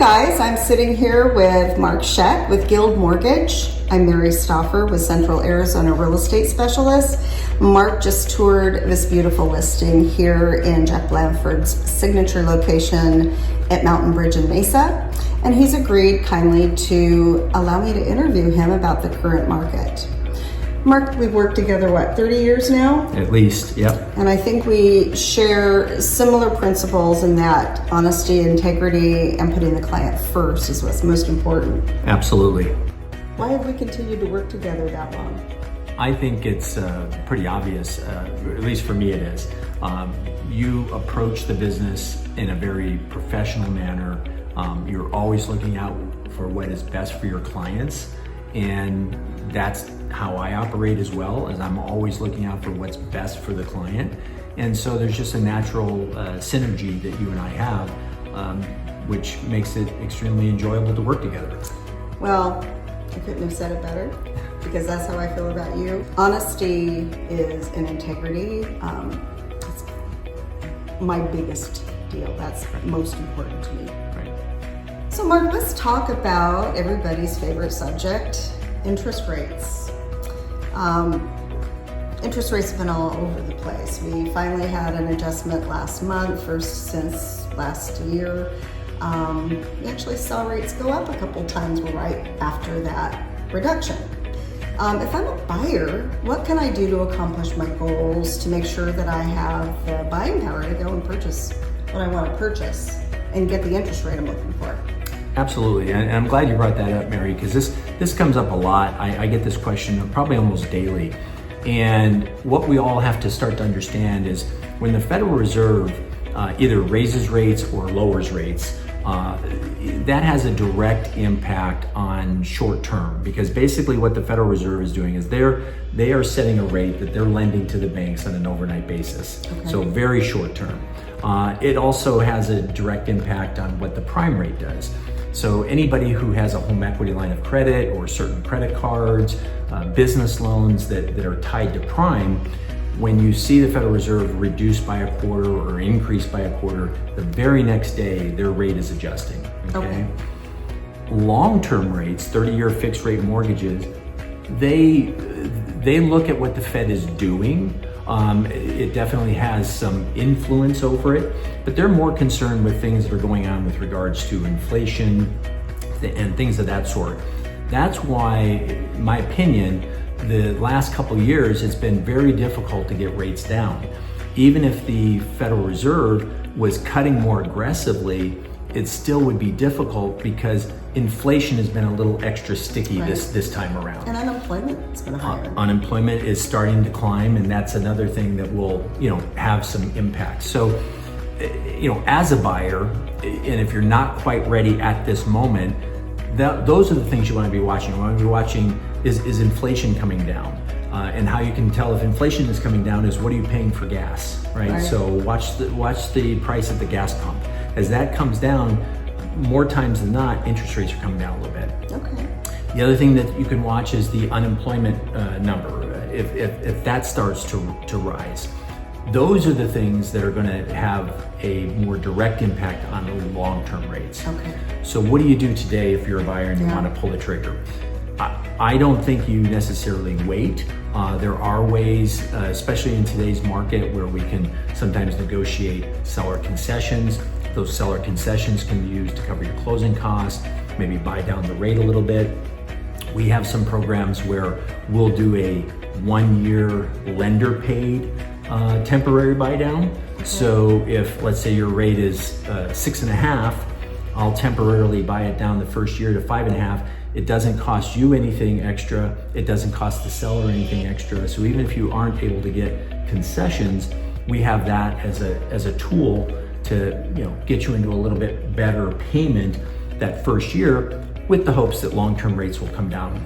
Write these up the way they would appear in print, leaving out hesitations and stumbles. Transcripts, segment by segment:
guys, I'm sitting here with Mark Sheck with Guild Mortgage. I'm Mary Stoffer with Central Arizona Real Estate Specialist. Mark just toured this beautiful listing here in Jeff Blanford's signature location at Mountain Bridge in Mesa. And he's agreed kindly to allow me to interview him about the current market. Mark, we've worked together, 30 years now? At least, yep. And I think we share similar principles in that honesty, integrity, and putting the client first is what's most important. Absolutely. Why have we continued to work together that long? I think it's pretty obvious, at least for me it is. You approach the business in a very professional manner. You're always looking out for what is best for your clients, and that's how I operate as well, as I'm always looking out for what's best for the client. And so there's just a natural synergy that you and I have, which makes it extremely enjoyable to work together. Well, I couldn't have said it better, because that's how I feel about you. Honesty is an integrity. It's my biggest deal. That's most important to me. Right. So Mark, let's talk about everybody's favorite subject, interest rates. Interest rates have been all over the place. We finally had an adjustment last month, first since last year. We actually saw rates go up a couple times right after that reduction. If I'm a buyer, what can I do to accomplish my goals to make sure that I have the buying power to go and purchase what I want to purchase and get the interest rate I'm looking for? Absolutely, and I'm glad you brought that up, Mary, because this comes up a lot. I get this question probably almost daily. And what we all have to start to understand is when the Federal Reserve either raises rates or lowers rates, that has a direct impact on short term, because basically what the Federal Reserve is doing is they are setting a rate that they're lending to the banks on an overnight basis. Okay. So very short term. It also has a direct impact on what the prime rate does. So anybody who has a home equity line of credit or certain credit cards, business loans that are tied to prime, when you see the Federal Reserve reduce by a quarter or increase by a quarter, the very next day their rate is adjusting. Okay. Long-term rates, 30-year fixed rate mortgages, they look at what the Fed is doing. It definitely has some influence over it, but they're more concerned with things that are going on with regards to inflation and things of that sort. That's why, in my opinion, the last couple of years it's been very difficult to get rates down. Even if the Federal Reserve was cutting more aggressively, it still would be difficult because inflation has been a little extra sticky this time around. And unemployment's been higher. Unemployment is starting to climb, and that's another thing that will, have some impact. So, as a buyer, and if you're not quite ready at this moment, those are the things you want to be watching. You want to be watching is inflation coming down? And how you can tell if inflation is coming down is what are you paying for gas, right? So watch the price at the gas pump. As that comes down, more times than not, interest rates are coming down a little bit. Okay. The other thing that you can watch is the unemployment number. If that starts to rise, those are the things that are going to have a more direct impact on the long-term rates. Okay. So what do you do today if you're a buyer and you want to pull the trigger? I don't think you necessarily wait. There are ways, especially in today's market, where we can sometimes negotiate seller concessions. Those seller concessions can be used to cover your closing costs, maybe buy down the rate a little bit. We have some programs where we'll do a 1-year lender paid temporary buy down. Okay. So if, let's say, your rate is 6.5, I'll temporarily buy it down the first year to 5.5. It doesn't cost you anything extra. It doesn't cost the seller anything extra. So even if you aren't able to get concessions, we have that as a tool to get you into a little bit better payment that first year, with the hopes that long-term rates will come down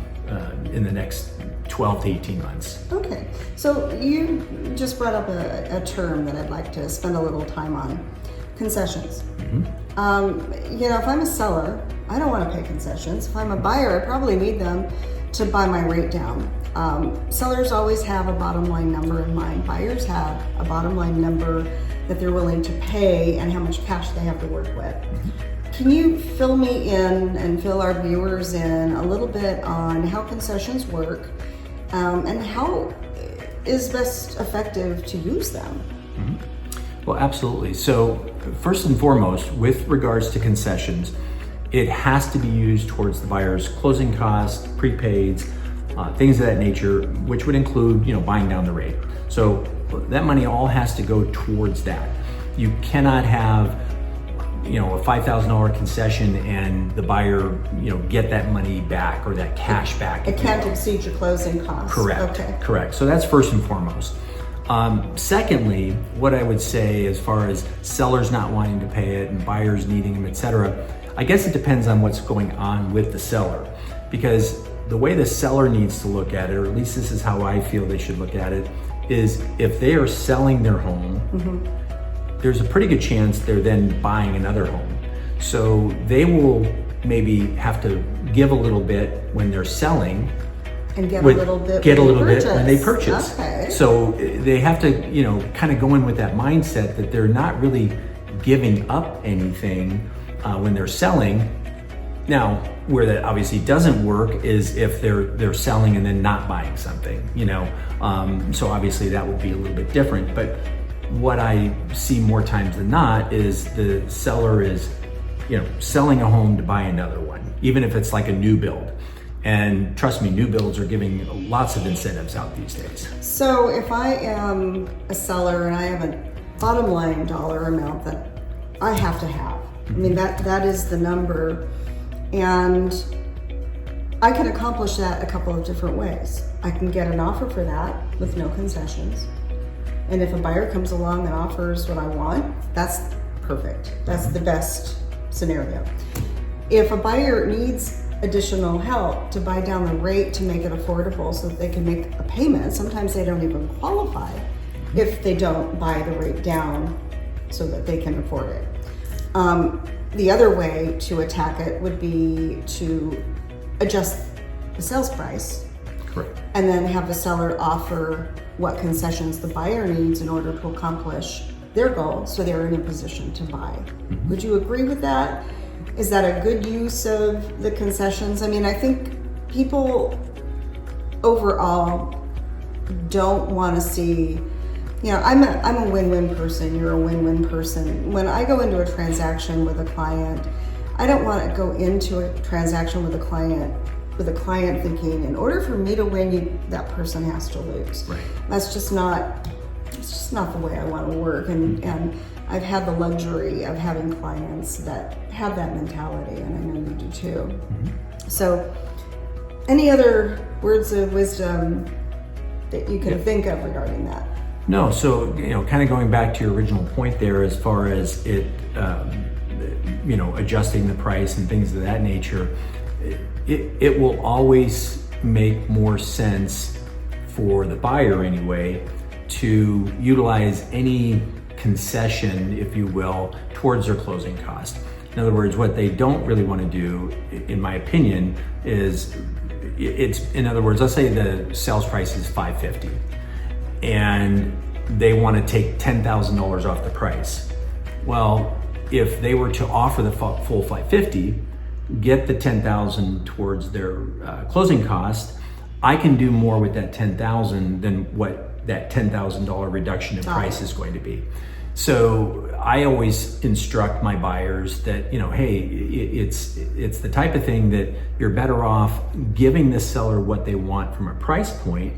in the next 12 to 18 months. Okay, so you just brought up a term that I'd like to spend a little time on: concessions. Mm-hmm. If I'm a seller, I don't want to pay concessions. If I'm a buyer, I probably need them to buy my rate down. Sellers always have a bottom line number in mind. Buyers have a bottom line number that they're willing to pay and how much cash they have to work with. Can you fill me in and fill our viewers in a little bit on how concessions work and how is best effective to use them? Well, absolutely. So first and foremost, with regards to concessions, it has to be used towards the buyer's closing costs, prepaids, things of that nature, which would include, buying down the rate. So that money all has to go towards that. You cannot have, a $5,000 concession and the buyer, get that money back or that cash back. It can't exceed your closing costs. Correct. Okay. Correct. So that's first and foremost. Secondly, what I would say as far as sellers not wanting to pay it and buyers needing them, etc., I guess it depends on what's going on with the seller, because the way the seller needs to look at it, or at least this is how I feel they should look at it, is if they are selling their home, there's a pretty good chance they're then buying another home. So they will maybe have to give a little bit when they're selling and get a little bit when they purchase. Okay. So they have to, kind of go in with that mindset that they're not really giving up anything when they're selling. Now, where that obviously doesn't work is if they're selling and then not buying something, So obviously that will be a little bit different. But what I see more times than not is the seller is, selling a home to buy another one, even if it's like a new build. And trust me, new builds are giving lots of incentives out these days. So if I am a seller and I have a bottom line dollar amount that I have to have, I mean, that is the number, and I can accomplish that a couple of different ways. I can get an offer for that with no concessions. And if a buyer comes along and offers what I want, that's perfect. That's the best scenario. If a buyer needs additional help to buy down the rate to make it affordable so that they can make a payment, sometimes they don't even qualify if they don't buy the rate down so that they can afford it. The other way to attack it would be to adjust the sales price. Correct. And then have the seller offer what concessions the buyer needs in order to accomplish their goal so they're in a position to buy. Would you agree with that? Is that a good use of the concessions? I mean, I think people overall don't want to see, I'm a win-win person, you're a win-win person. When I go into a transaction with a client, I don't want to go into a transaction with a client thinking, in order for me to win, that person has to lose. Right. It's just not the way I want to work. And I've had the luxury of having clients that have that mentality, and I know you do too. So any other words of wisdom that you can think of regarding that? No, so, kind of going back to your original point there as far as it, adjusting the price and things of that nature, it will always make more sense for the buyer anyway to utilize any concession, if you will, towards their closing cost. In other words, what they don't really want to do, in my opinion, is in other words, let's say the sales price is $550 and they want to take $10,000 off the price. Well, if they were to offer the full $550, get the $10,000 towards their closing cost, I can do more with that $10,000 than what that $10,000 reduction in price is going to be. So I always instruct my buyers that, hey, it's the type of thing that you're better off giving the seller what they want from a price point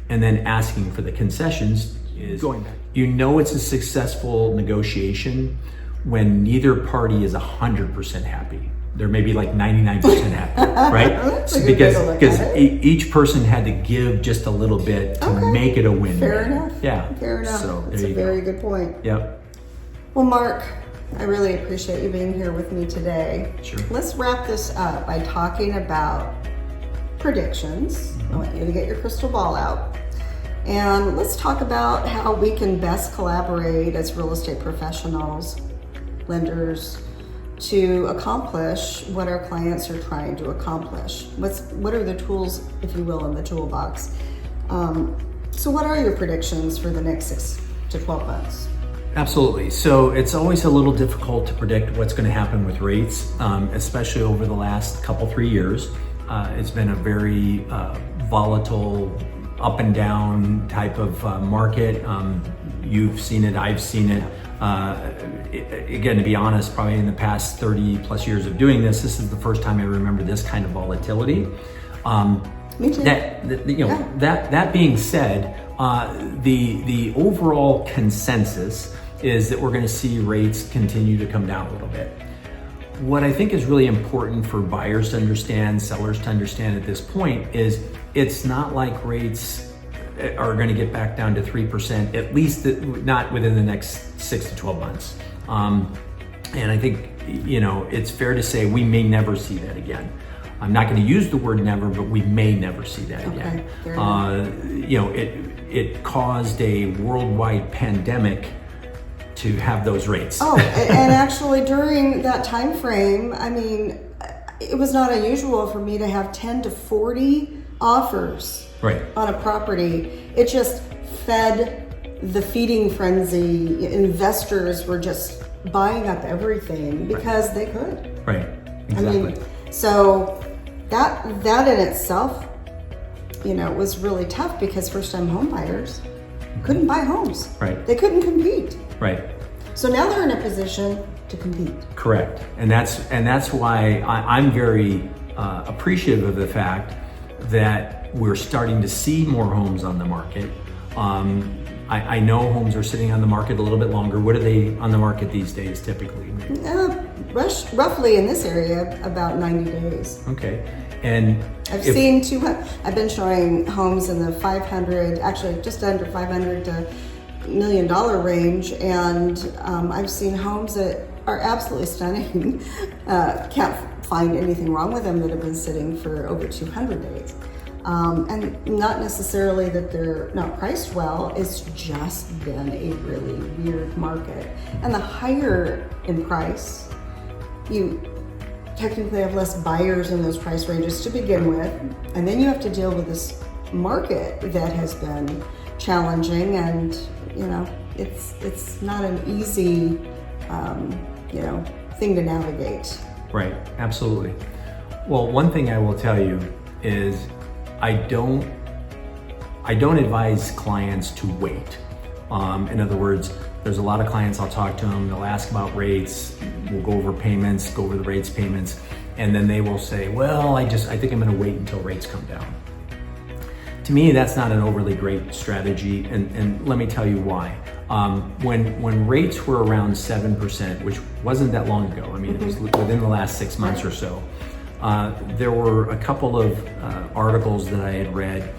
and then asking for the concessions is going back. It's a successful negotiation when neither party is 100% happy. They're maybe like 99% happy, right? So because each person had to give just a little bit to make it a win. Fair enough. Yeah. Fair enough. So that's a very good point. Yep. Well, Mark, I really appreciate you being here with me today. Sure. Let's wrap this up by talking about predictions. I want you to get your crystal ball out. And let's talk about how we can best collaborate as real estate professionals, lenders, to accomplish what our clients are trying to accomplish. What are the tools, if you will, in the toolbox? So what are your predictions for the next 6 to 12 months? Absolutely. So it's always a little difficult to predict what's going to happen with rates, especially over the last 3 years. It's been a very volatile, up and down type of market. You've seen it, I've seen it. Again, to be honest, probably in the past 30 plus years of doing this is the first time I remember this kind of volatility. Me too. That being said, the overall consensus is that we're going to see rates continue to come down a little bit. What I think is really important for buyers to understand, sellers to understand at this point is it's not like rates are going to get back down to 3%, at least not within the next 6 to 12 months. And I think, it's fair to say we may never see that again. I'm not going to use the word never, but we may never see that again. It caused a worldwide pandemic to have those rates. Oh, and actually during that time frame, I mean, it was not unusual for me to have 10 to 40 offers on a property. It just fed the feeding frenzy. Investors were just buying up everything because they could. Right, exactly. I mean, so that in itself, was really tough because first-time home buyers couldn't buy homes. Right. They couldn't compete. Right. So now they're in a position to compete. Correct. And that's why I'm very appreciative of the fact that we're starting to see more homes on the market. I know homes are sitting on the market a little bit longer. What are they on the market these days typically? Roughly in this area, about 90 days. Okay. And I've been showing homes in the 500, actually just under 500 to $1 million range, and I've seen homes that are absolutely stunning. Can't find anything wrong with them that have been sitting for over 200 days. And not necessarily that they're not priced well, it's just been a really weird market. And the higher in price, you technically have less buyers in those price ranges to begin with, and then you have to deal with this market that has been challenging, and it's not an easy thing to navigate. Right, absolutely. Well, one thing I will tell you is I don't advise clients to wait. In other words, there's a lot of clients I'll talk to them, they'll ask about rates, we'll go over payments, go over the rates, payments, and then they will say, well, I think I'm gonna wait until rates come down. To me, that's not an overly great strategy, and let me tell you why. When rates were around 7%, which wasn't that long ago, I mean, it was within the last 6 months or so, there were a couple of articles that I had read,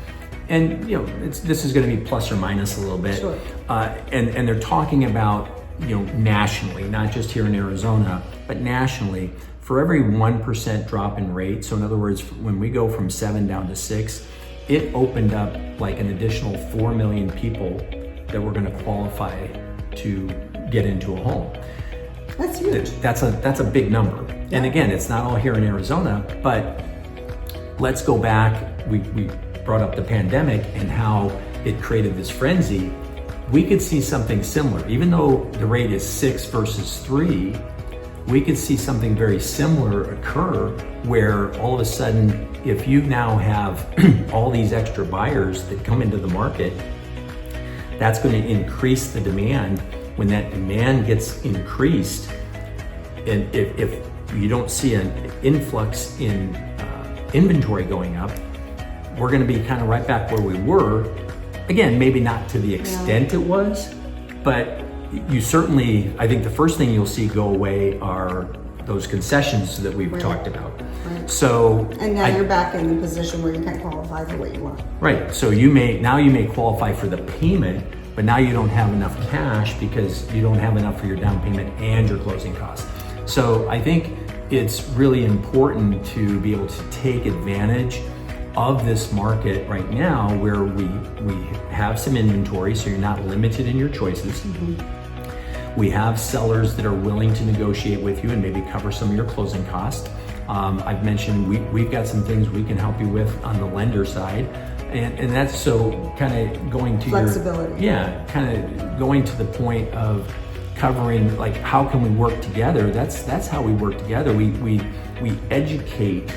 and this is going to be plus or minus a little bit. Sure. And they're talking about nationally, not just here in Arizona, but nationally, for every 1% drop in rate. So in other words, when we go from 7 down to 6, it opened up like an additional 4 million people that were going to qualify to get into a home. That's huge. That's a big number. Yeah. And again, it's not all here in Arizona, but let's go back. We brought up the pandemic and how it created this frenzy. We could see something similar. Even though the rate is 6 versus 3, we could see something very similar occur where all of a sudden, if you now have all these extra buyers that come into the market, that's going to increase the demand. When that demand gets increased, and if you don't see an influx in inventory going up, we're going to be kind of right back where we were. Again, maybe not to the extent it was, but you certainly, I think the first thing you'll see go away are those concessions that we've talked about. Right. So, and now you're back in the position where you can't qualify for what you want. Right. So you may qualify for the payment, but now you don't have enough cash because you don't have enough for your down payment and your closing costs. So I think it's really important to be able to take advantage of this market right now where we have some inventory, so you're not limited in your choices. Mm-hmm. We have sellers that are willing to negotiate with you and maybe cover some of your closing costs. I've mentioned we've got some things we can help you with on the lender side. And that's so kind of going to flexibility. kind of going to the point of covering, like, how can we work together? That's how we work together. We educate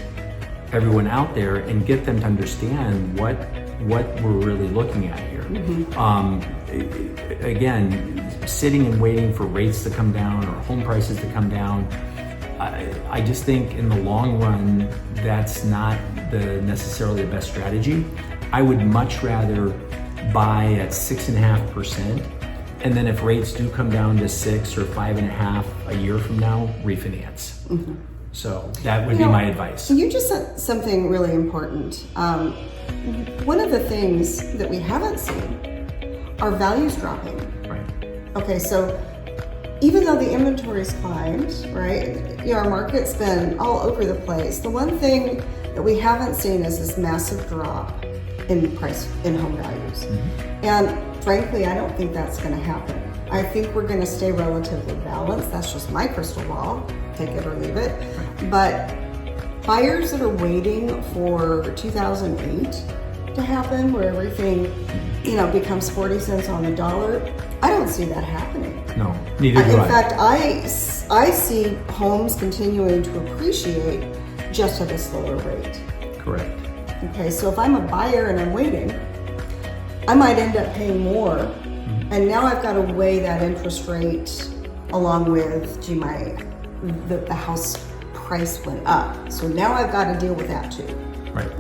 everyone out there and get them to understand what we're really looking at here. Again, sitting and waiting for rates to come down or home prices to come down, I just think in the long run, that's not necessarily the best strategy. I would much rather buy at 6.5%, and then if rates do come down to 6 or 5.5 a year from now, refinance. So that would be my advice. You just said something really important. One of the things that we haven't seen are values dropping. Right. Okay, so even though the inventory's climbed, right, our market's been all over the place, the one thing that we haven't seen is this massive drop in price in home values. And frankly, I don't think that's going to happen. I think we're going to stay relatively balanced. That's just my crystal ball, take it or leave it. But buyers that are waiting for 2008 to happen, where everything, becomes 40 cents on the dollar, I don't see that happening. No, neither do I. In fact, I see homes continuing to appreciate just at a slower rate. Correct. Okay, so if I'm a buyer and I'm waiting, I might end up paying more, and now I've got to weigh that interest rate along with, the house price went up. So now I've got to deal with that too. Right.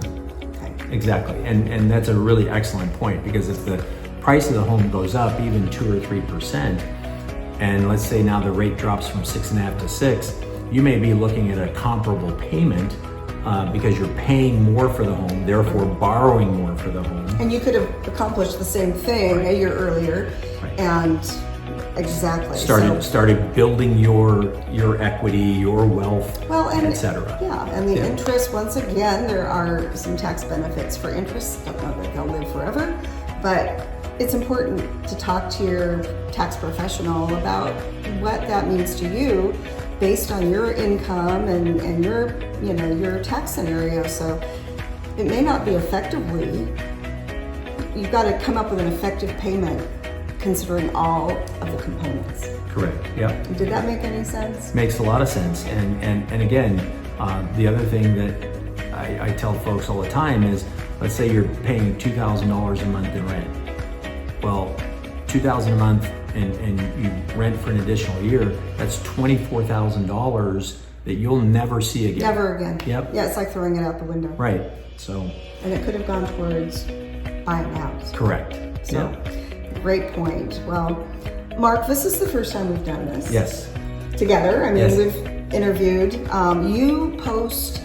Okay. Exactly, and that's a really excellent point, because if the price of the home goes up even 2 or 3%, and let's say now the rate drops from 6.5 to 6, you may be looking at a comparable payment because you're paying more for the home, therefore borrowing more for the home. And you could have accomplished the same thing a year earlier, and exactly started building your equity, your wealth, etc. Yeah, and the interest, once again, there are some tax benefits for interest. Don't know that they'll live forever, but it's important to talk to your tax professional about what that means to you based on your income and your tax scenario. So it may not be effectively, you've got to come up with an effective payment considering all of the components. Correct. Yeah. Did that make any sense? Makes a lot of sense. And again, the other thing that I tell folks all the time is, let's say you're paying $2,000 a month in rent. Well, $2,000 a month and you rent for an additional year, that's $24,000 that you'll never see again. Never again. Yep. Yeah, it's like throwing it out the window. Right. So. And it could have gone towards buying a house. Correct. So, great point. Well, Mark, this is the first time we've done this. Yes. Together. I mean, yes. We've interviewed. You post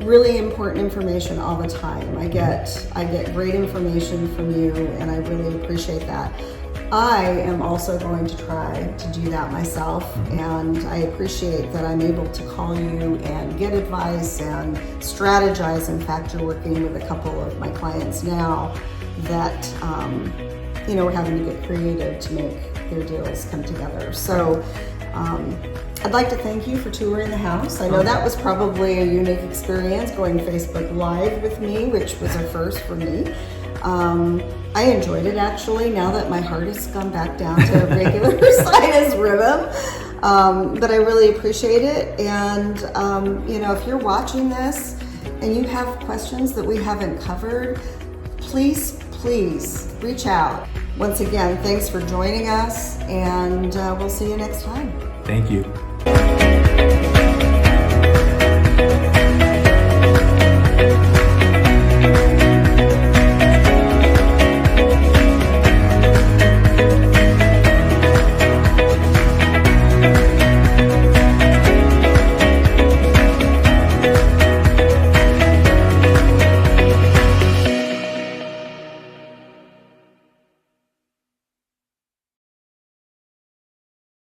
really important information all the time. I get great information from you, and I really appreciate that. I am also going to try to do that myself, and I appreciate that I'm able to call you and get advice and strategize. In fact, you're working with a couple of my clients now that we're having to get creative to make their deals come together. So I'd like to thank you for touring the house. I know that was probably a unique experience, going Facebook Live with me, which was a first for me. I enjoyed it, actually, now that my heart has gone back down to regular sinus rhythm. But I really appreciate it. And, if you're watching this and you have questions that we haven't covered, please reach out. Once again, thanks for joining us, and we'll see you next time. Thank you.